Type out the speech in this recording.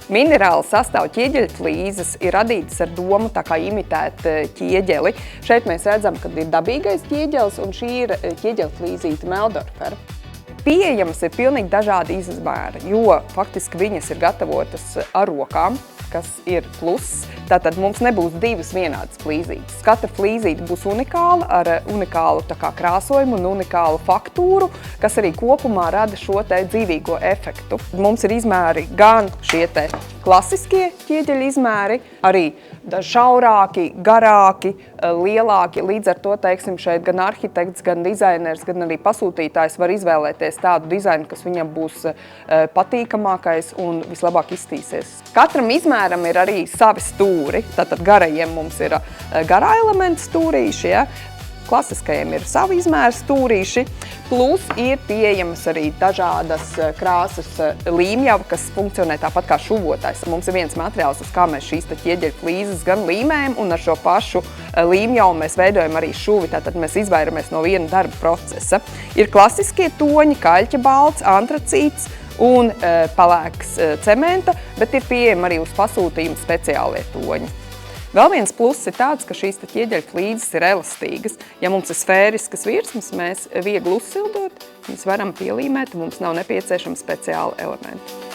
Minerāli sastāv ķieģeļflīzes ir radītas ar domu tā kā imitēt ķieģeli. Šeit mēs redzam, ka ir dabīgais ķieģelis un šī ir ķieģeļflīzīte Meldorfera. Pieejamas ir pilnīgi dažādi izmēri, jo faktiski viņas ir gatavotas ar rokām, kas ir pluss. Tātad mums nebūs divas vienādas flīzītes. Katra flīzīte būs unikāla, ar unikālu krāsojumu un unikālu faktūru, kas arī kopumā rada šo dzīvīgo efektu. Mums ir izmēri gan šie klasiskie ķieģeļa izmēri, arī šaurāki, garāki, lielāki. Līdz ar to, teiksim, šeit gan arhitekts, gan dizainers, gan arī pasūtītājs var izvēlēties tādu dizainu, kas viņam būs patīkamākais un vislabāk izstīsies. Katram izmēram ir arī savi stūri. Tātad garajiem mums ir garā elementa stūrīši, ja? Klasiskajiem ir savi izmēri stūrīši, plus ir pieejamas arī dažādas krāsas līmjava, kas funkcionē tāpat kā šuvotājs. Mums ir viens materiāls, uz kā mēs šīs ķieģeļflīzes gan līmējam, un ar šo pašu līmjavu mēs veidojam arī šuvi, tātad mēs izvairamies no viena darba procesa. Ir klasiskie toņi, kaļķa balts, antracīts un palēks cementa, bet ir pieejami arī uz pasūtījumu speciālie toņi. Vēl viens pluss ir tāds, ka šīs ķieģeļflīzes ir elastīgas. Ja mums ir sfēriskas virsmas, mēs viegli uzsildot, viņas varam pielīmēt, un mums nav nepieciešami speciāli elementi.